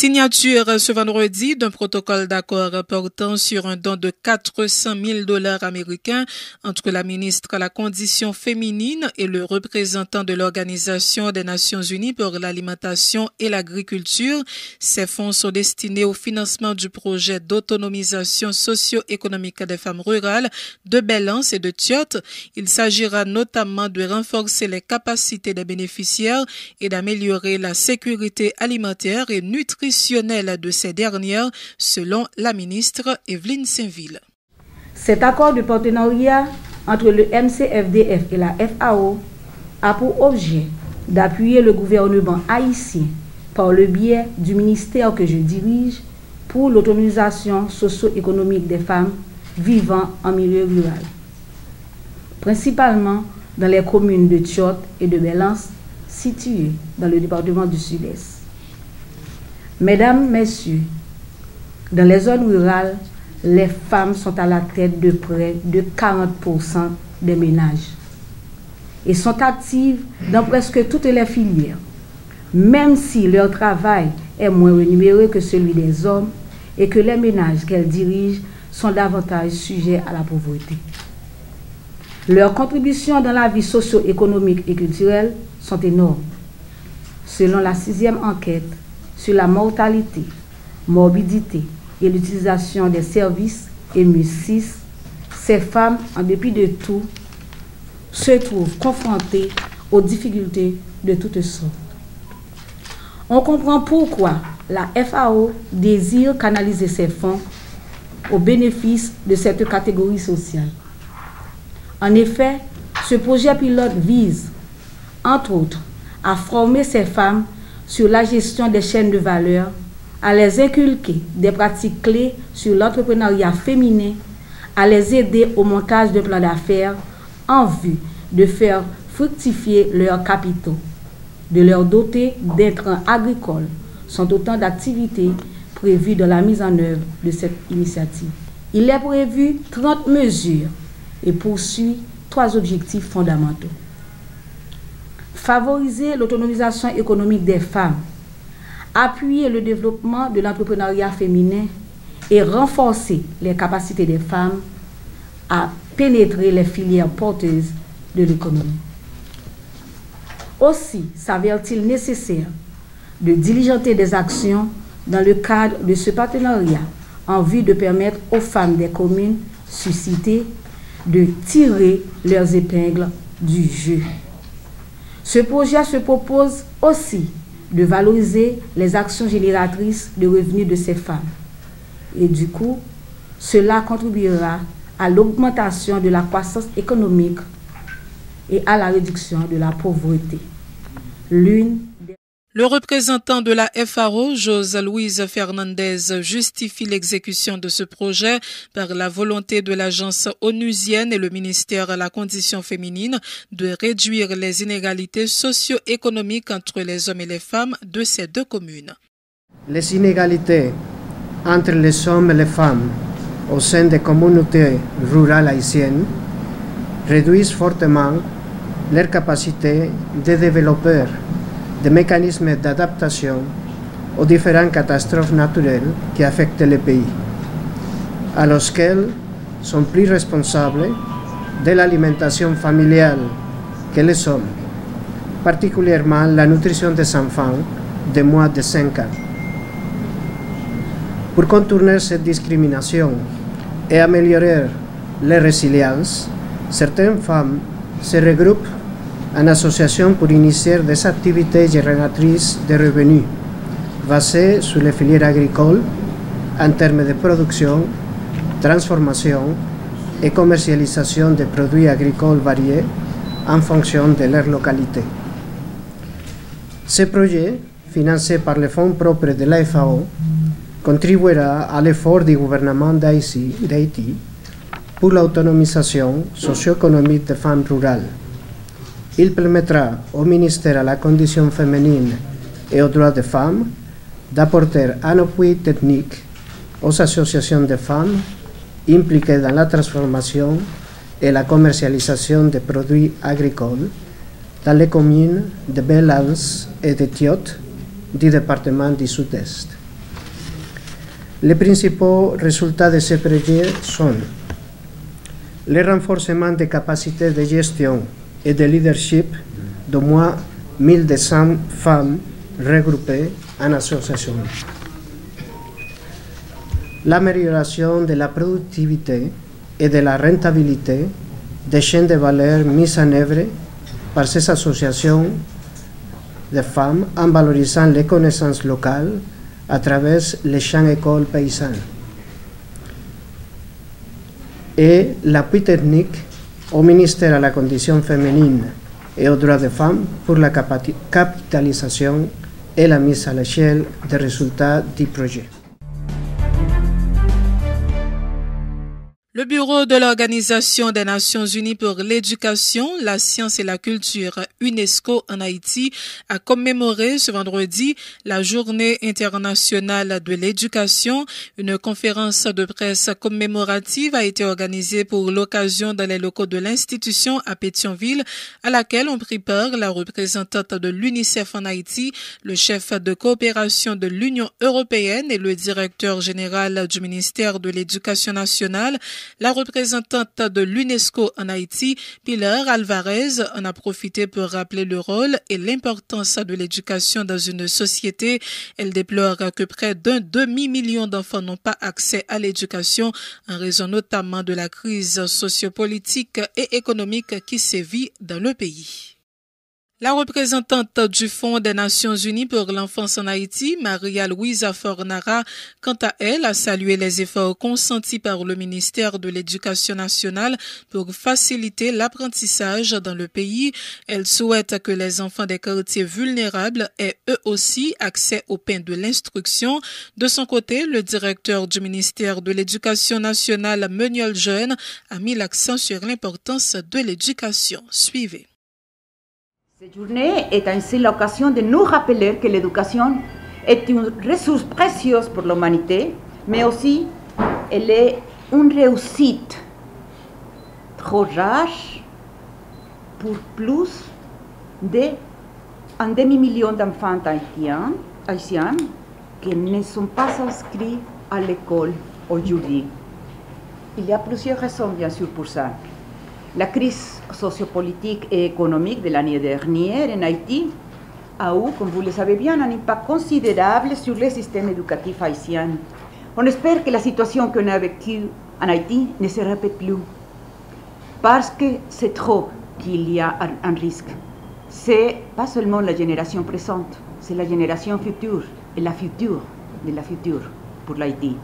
Signature ce vendredi d'un protocole d'accord portant sur un don de 400 000 $ américains entre la ministre à la condition féminine et le représentant de l'Organisation des Nations Unies pour l'alimentation et l'agriculture. Ces fonds sont destinés au financement du projet d'autonomisation socio-économique des femmes rurales de Belance et de Tiote. Il s'agira notamment de renforcer les capacités des bénéficiaires et d'améliorer la sécurité alimentaire et nutritionnelle de ces dernières, selon la ministre Evelyne Saint-Ville. Cet accord de partenariat entre le MCFDF et la FAO a pour objet d'appuyer le gouvernement haïtien par le biais du ministère que je dirige pour l'autonomisation socio-économique des femmes vivant en milieu rural, principalement dans les communes de Tiote et de Belance situées dans le département du Sud-Est. Mesdames, Messieurs, dans les zones rurales, les femmes sont à la tête de près de 40% des ménages et sont actives dans presque toutes les filières, même si leur travail est moins rémunéré que celui des hommes et que les ménages qu'elles dirigent sont davantage sujets à la pauvreté. Leurs contributions dans la vie socio-économique et culturelle sont énormes. Selon la 6e enquête sur la mortalité, morbidité et l'utilisation des services EMU6, ces femmes, en dépit de tout, se trouvent confrontées aux difficultés de toutes sortes. On comprend pourquoi la FAO désire canaliser ces fonds au bénéfice de cette catégorie sociale. En effet, ce projet pilote vise, entre autres, à former ces femmes sur la gestion des chaînes de valeur, à les inculquer des pratiques clés sur l'entrepreneuriat féminin, à les aider au montage de plans d'affaires en vue de faire fructifier leurs capitaux, de leur doter d'intrants agricoles, sont autant d'activités prévues dans la mise en œuvre de cette initiative. Il est prévu 30 mesures et poursuit 3 objectifs fondamentaux. Favoriser l'autonomisation économique des femmes, appuyer le développement de l'entrepreneuriat féminin et renforcer les capacités des femmes à pénétrer les filières porteuses de l'économie. Aussi s'avère-t-il nécessaire de diligenter des actions dans le cadre de ce partenariat en vue de permettre aux femmes des communes suscitées de tirer leurs épingles du jeu. Ce projet se propose aussi de valoriser les actions génératrices de revenus de ces femmes. Et du coup, cela contribuera à l'augmentation de la croissance économique et à la réduction de la pauvreté. Le représentant de la FAO, José Luis Fernandez, justifie l'exécution de ce projet par la volonté de l'agence onusienne et le ministère de la condition féminine de réduire les inégalités socio-économiques entre les hommes et les femmes de ces 2 communes. Les inégalités entre les hommes et les femmes au sein des communautés rurales haïtiennes réduisent fortement leur capacité de développer des mécanismes d'adaptation aux différentes catastrophes naturelles qui affectent le pays, alors qu'elles sont plus responsables de l'alimentation familiale que les hommes, particulièrement la nutrition des enfants de moins de 5 ans. Pour contourner cette discrimination et améliorer leur résilience, certaines femmes se regroupent en association pour initier des activités génératrices de revenus basées sur les filières agricoles en termes de production, transformation et commercialisation de produits agricoles variés en fonction de leur localité. Ce projet, financé par les fonds propres de la FAO, contribuera à l'effort du gouvernement d'Haïti pour l'autonomisation socio-économique des femmes rurales. Il permettra au ministère à la condition féminine et aux droits des femmes d'apporter un appui technique aux associations de femmes impliquées dans la transformation et la commercialisation des produits agricoles dans les communes de Belance et de Tiote du département du Sud-Est. Les principaux résultats de ces projets sont le renforcement des capacités de gestion et de leadership d'au moins 1200 femmes regroupées en association, l'amélioration de la productivité et de la rentabilité des chaînes de valeur mises en œuvre par ces associations de femmes en valorisant les connaissances locales à travers les champs écoles paysannes, et l'appui technique au ministère à la condition féminine et aux droits des femmes pour la capitalisation et la mise à l'échelle des résultats du projet. Le Bureau de l'Organisation des Nations Unies pour l'éducation, la science et la culture, UNESCO en Haïti, a commémoré ce vendredi la Journée internationale de l'éducation. Une conférence de presse commémorative a été organisée pour l'occasion dans les locaux de l'institution à Pétionville, à laquelle ont pris part la représentante de l'UNICEF en Haïti, le chef de coopération de l'Union européenne et le directeur général du ministère de l'Éducation nationale. La représentante de l'UNESCO en Haïti, Pilar Alvarez, en a profité pour rappeler le rôle et l'importance de l'éducation dans une société. Elle déplore que près d'un demi-million d'enfants n'ont pas accès à l'éducation en raison notamment de la crise sociopolitique et économique qui sévit dans le pays. La représentante du Fonds des Nations Unies pour l'enfance en Haïti, Maria Luisa Fornara, quant à elle, a salué les efforts consentis par le ministère de l'Éducation nationale pour faciliter l'apprentissage dans le pays. Elle souhaite que les enfants des quartiers vulnérables aient eux aussi accès au pain de l'instruction. De son côté, le directeur du ministère de l'Éducation nationale, Meuniol Jeune, a mis l'accent sur l'importance de l'éducation. Suivez. Cette journée est ainsi l'occasion de nous rappeler que l'éducation est une ressource précieuse pour l'humanité, mais aussi elle est une réussite trop rare pour plus d'un demi-million d'enfants haïtiens qui ne sont pas inscrits à l'école aujourd'hui. Il y a plusieurs raisons, bien sûr, pour ça. La crise sociopolitique et économique de l'année dernière en Haïti a eu, comme vous le savez bien, un impact considérable sur le système éducatif haïtien. On espère que la situation qu'on a vécue en Haïti ne se répète plus, parce que c'est trop qu'il y a un risque. C'est pas seulement la génération présente, c'est la génération future et la future de la future pour l'Haïti.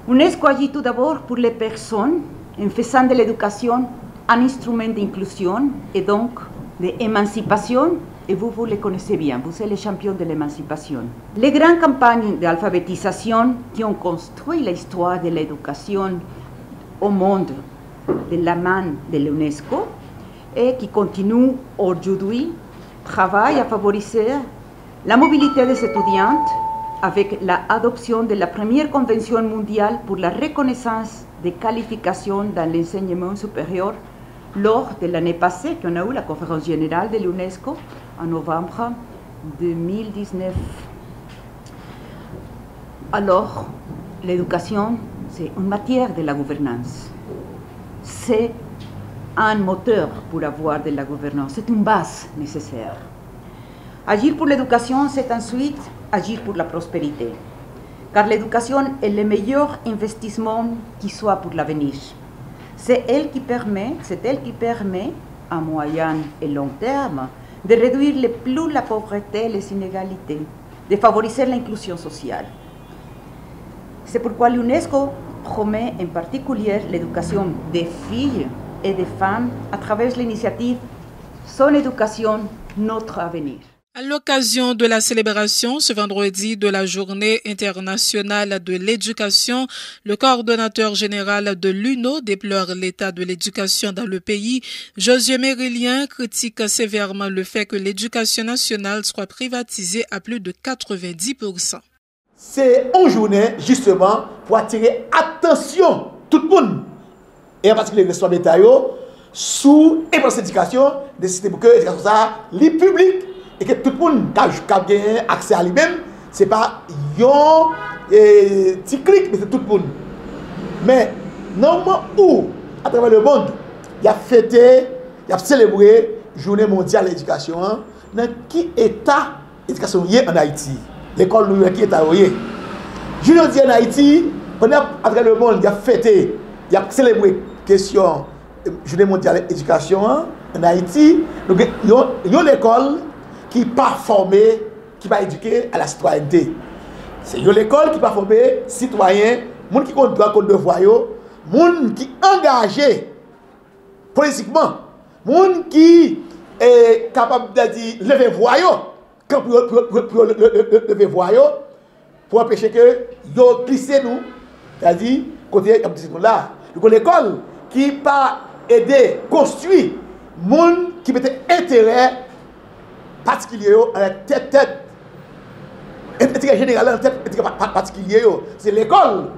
UNESCO agit tout d'abord pour les personnes en faisant de l'éducation un instrument d'inclusion et donc d'émancipation, et vous les connaissez bien, vous êtes les champions de l'émancipation. Les grandes campagnes d'alphabétisation qui ont construit l'histoire de l'éducation au monde de la main de l'UNESCO et qui continuent aujourd'hui travaillent à favoriser la mobilité des étudiantes avec l'adoption de la première convention mondiale pour la reconnaissance des qualifications dans l'enseignement supérieur lors de l'année passée, qu'on a eu la conférence générale de l'UNESCO en novembre 2019. Alors, l'éducation, c'est une matière de la gouvernance. C'est un moteur pour avoir de la gouvernance, c'est une base nécessaire. Agir pour l'éducation, c'est ensuite agir pour la prospérité. Car l'éducation est le meilleur investissement qui soit pour l'avenir. C'est elle qui permet, à moyen et long terme, de réduire le plus la pauvreté et les inégalités, de favoriser l'inclusion sociale. C'est pourquoi l'UNESCO promet en particulier l'éducation des filles et des femmes à travers l'initiative Son éducation, notre avenir. À l'occasion de la célébration ce vendredi de la Journée internationale de l'éducation, le coordonnateur général de l'UNO déplore l'état de l'éducation dans le pays. Josué Mérilien critique sévèrement le fait que l'éducation nationale soit privatisée à plus de 90%. C'est une journée justement pour attirer attention tout le monde, et en particulier les responsables d'État, sous l'éducation, décider pour que l'éducation soit publique et que tout le monde a accès à lui-même. Ce n'est pas une petit clic, mais c'est tout le monde. Mais, normalement, où, à travers le monde, il y a fêté, il y a célébré Journée mondiale de l'éducation, dans qui état l'éducation est en Haïti? L'école, qui est à Oye. Journée mondiale en Haïti, à travers le monde, il y a fêté, il y a célébré question Journée mondiale de l'éducation en Haïti. Donc, il y a l'école qui n'est pas formée, qui va éduquer à la citoyenneté. C'est l'école qui va former citoyens, gens qui ont droit contre devoir, gens qui engagés politiquement, gens qui est capable de dire lever voix, pour lever voix, pour empêcher que yo glisser nous, c'est-à-dire côté là. Donc l'école qui pas aider construire gens qui mettent intérêt particulier à la tête intérêt général en tête particulier. C'est l'école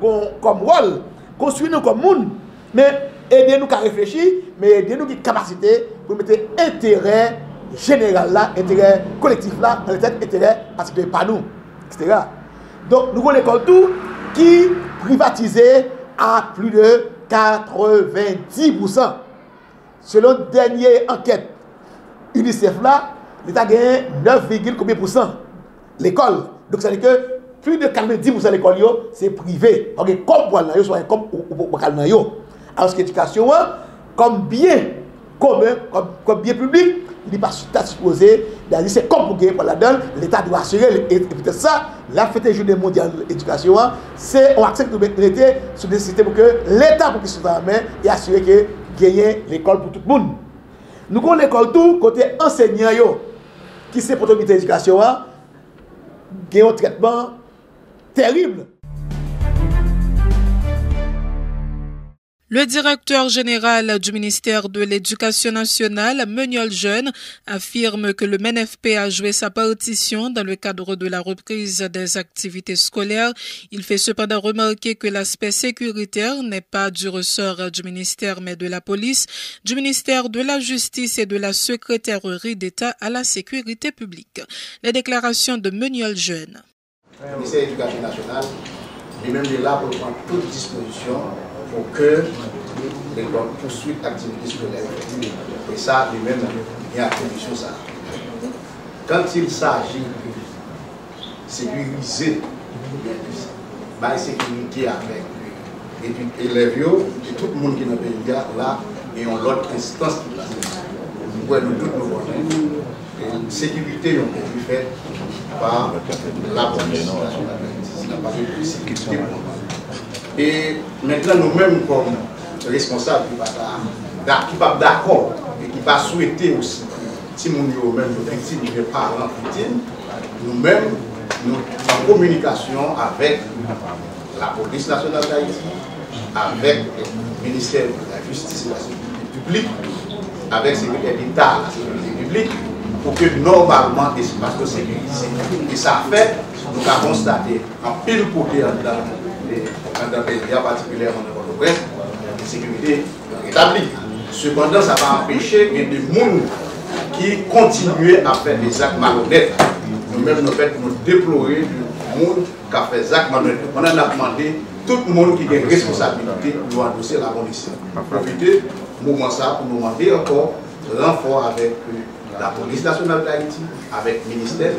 comme rôle, construire nous comme monde, mais aider nous à réfléchir, mais aider nous qui capacité pour mettre intérêt général là, intérêt collectif là, dans la tête intérêt particulier par nous, etc. Donc nous avons l'école tout qui privatisée à plus de 90%. Selon la dernière enquête UNICEF là, l'État gagne 9,combien% l'école. Donc, ça veut dire que plus de 90% de l'école, c'est privé. Donc, comme voilà, comme alors que l'éducation, comme bien commun, comme bien public, il n'est pas supposé, c'est comme pour gagner pour la donne, l'État doit assurer. Et peut-être ça, la fête journée mondiale de l'éducation, c'est on accepte de mettre sur des systèmes pour que l'État, pour qu'il soit en main, et assurer que gagner l'école pour tout le monde. Nous avons l'école tout, côté enseignant, qui c'est pour l'éducation, qui a un traitement terrible. Le directeur général du ministère de l'Éducation nationale, Meuniol Jeune, affirme que le MENFP a joué sa partition dans le cadre de la reprise des activités scolaires. Il fait cependant remarquer que l'aspect sécuritaire n'est pas du ressort du ministère mais de la police, du ministère de la Justice et de la Secrétairerie d'État à la sécurité publique. Les déclarations de Meuniol Jeune. Le ministère de l'Éducation nationale lui-même est là pour prendre toute disposition pour que l'école poursuive l'activité scolaire. Et ça, lui-même, il y a attribution ça. Quand il s'agit de sécuriser la sécurité avec les élèves et tout le monde qui est dans le pays là, et on l'autre instance qui passe. Nous voyons tout nos connaître. La sécurité est faite par la police nationale. C'est pas de sécurité. Et maintenant, nous-mêmes, comme responsables qui ne sont pas d'accord et qui ne sont pas souhaités aussi, si nous sommes même victimes, les parents victimes, nous-mêmes, nous sommes en communication avec la police nationale d'Haïti, avec le ministère de la Justice et de la Sécurité publique, avec le secrétaire d'État à la Sécurité publique, pour que normalement l'espace soit sécurisé. Et ça fait, nous avons constaté en pile côté dans le pays, particulièrement dans le presse, la sécurité établie. Cependant, ça va empêcher qu'il y ait des gens qui continuent à faire des actes malhonnêtes. Nous-mêmes, nous déplorer du monde qui a fait des actes malhonnêtes. On a demandé tout le monde qui a une responsabilité de endosser la police. Profiter du moment ça pour nous demander encore renfort avec la police nationale d'Haïti, avec le ministère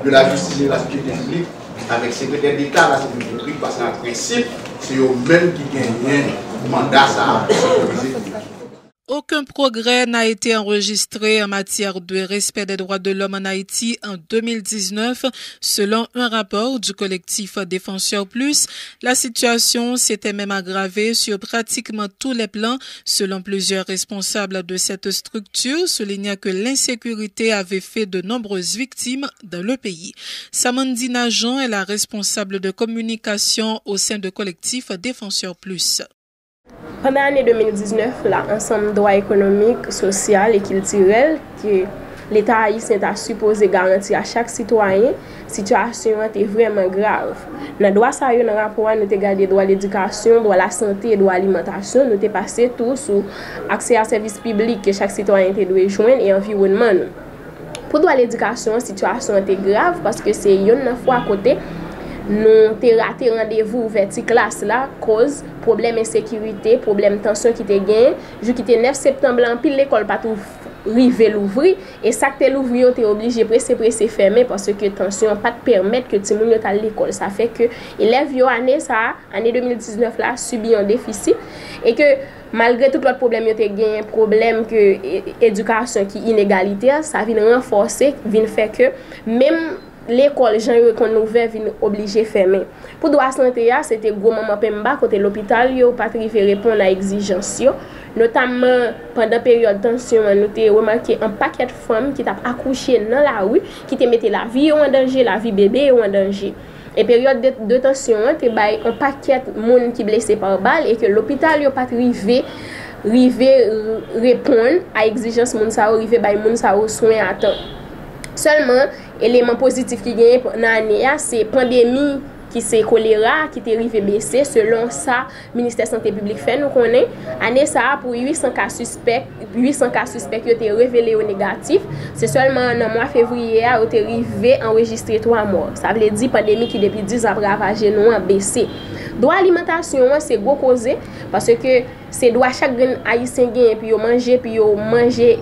de la Justice et de la Sécurité publique, avec le secrétaire d'État à la Sécurité publique, parce qu'en principe, c'est eux-mêmes qui gagnent le mandat à sécuriser. Aucun progrès n'a été enregistré en matière de respect des droits de l'homme en Haïti en 2019. Selon un rapport du collectif Défenseurs Plus, la situation s'était même aggravée sur pratiquement tous les plans. Selon plusieurs responsables de cette structure, soulignant que l'insécurité avait fait de nombreuses victimes dans le pays. Samandina Jean est la responsable de communication au sein du collectif Défenseurs Plus. Pendant l'année 2019, l'ensemble droit économique, social et culturel que l'État haïtien a supposé garantir à chaque citoyen, la situation est vraiment grave. Dans le droit, dans le rapport, nous avons gardé droit à l'éducation, droit à la santé et droit à l'alimentation. Nous avons passé tout sur l'accès à services publics que chaque citoyen doit joindre et environnement. Pour droit à l'éducation, la situation est grave parce que c'est une fois à côté. nous te raté rendez-vous vers cette classe là cause problème insécurité, problème tension qui te gagne, ju qui te 9 septembre en pile l'école pas tout rive l'ouvrir et ça que l'ouvrir t'es obligé pressé fermer parce que tension pas te permettre que ti moun yo à l'école. Ça fait que élèves yo année 2019 là subi un déficit et que malgré tout l'autre problème yo te gagne problème que éducation qui inégalitaire, ça vient renforcer, vient faire que même l'école Jean qu'on ouvert vient obligé fermer. Pour droit santé c'était gros maman Pemba côté l'hôpital yo pas rive répondre à exigence yo. Notamment pendant période tension nous avons remarqué un paquet de femmes qui t'a accouché dans la rue qui te mettait la vie en danger, la vie bébé en danger. Et période de tension te bay un paquet de monde qui blessé par balle et que l'hôpital yo pas rive répondre à exigence moun sa rive bay moun sa soin à temps. Seulement élément positif qui gagne dans l'année c'est pandémie qui c'est choléra qui t'est arrivé baisser selon ça ministère santé publique fait nous connaît année ça pour 800 cas suspects qui été révélés au négatif c'est seulement en mois février a été arrivé enregistré 3 morts ça veut dire pandémie qui depuis 10 a ravagé nous a baissé droit alimentation c'est gros causé parce que c'est droit chaque haïtien gagne puis manger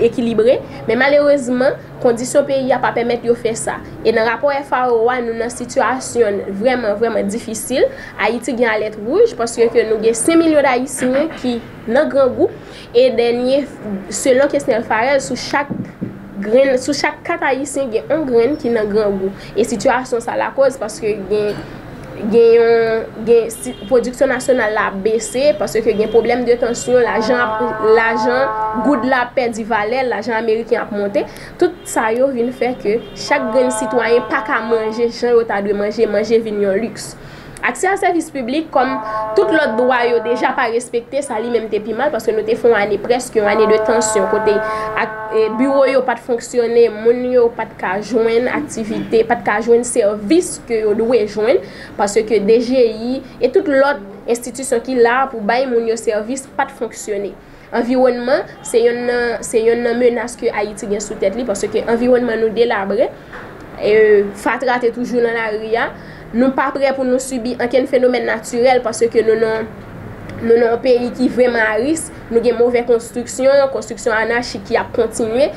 équilibré mais malheureusement condition pays a pas permettre de faire ça et dans rapport FAO nous dans situation vraiment difficile Haïti gagne alerte rouge parce que nous avons 5 millions d'haïtiens qui dans grand goût et dernier selon Kesnel Farel sous chaque 4 haïtiens il y a un grain qui dans grand goût et situation ça la cause parce que production nationale a baissé parce que y a problème de tension l'argent goût de la paix du valeur l'argent américain a monté tout ça yo vient faire que chaque grand citoyen pas qu'à manger gens yo ta doit manger vin luxe accès à service public comme tout l'autre droit yo déjà pas respecté ça li même te mal parce que nous te font année presque une année de tension côté bureau yo pas de fonctionner moun yo pas de ka joindre activité pas de ka joindre service que yo doit joindre parce que DGI et toute l'autre institution qui là pour bailler moun yo service pas de fonctionner. Environnement c'est une menace que Haïti gagne sous tête li parce que environnement nous délabré et fatra est toujours dans la ria nous pas prêts pour nous subir aucun phénomène naturel parce que nous un pays qui vraiment à risque nous avons mauvaise construction anarchique qui a continué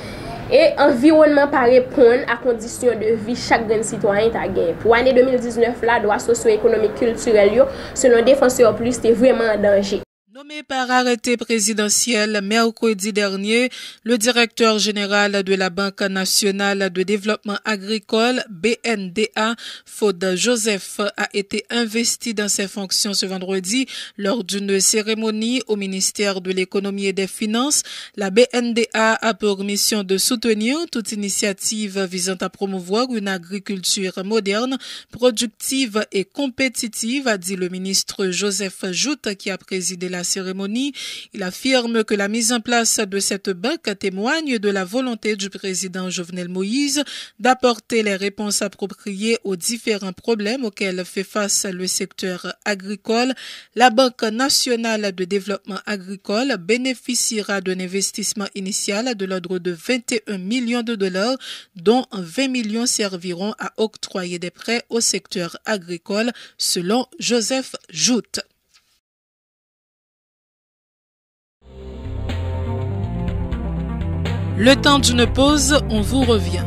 et environnement pas répondre à conditions de vie chaque grand citoyen ta gagné pour l'année 2019 là droit socio-économique culturel selon défenseur plus c'était vraiment en danger. Nommé par arrêté présidentiel mercredi dernier, le directeur général de la Banque nationale de développement agricole, BNDA, Fode Joseph, a été investi dans ses fonctions ce vendredi lors d'une cérémonie au ministère de l'économie et des finances. La BNDA a pour mission de soutenir toute initiative visant à promouvoir une agriculture moderne, productive et compétitive, a dit le ministre Joseph Joute qui a présidé la cérémonie. Il affirme que la mise en place de cette banque témoigne de la volonté du président Jovenel Moïse d'apporter les réponses appropriées aux différents problèmes auxquels fait face le secteur agricole. La Banque nationale de développement agricole bénéficiera d'un investissement initial de l'ordre de 21 millions de dollars, dont 20 millions serviront à octroyer des prêts au secteur agricole, selon Joseph Joute. Le temps d'une pause, on vous revient.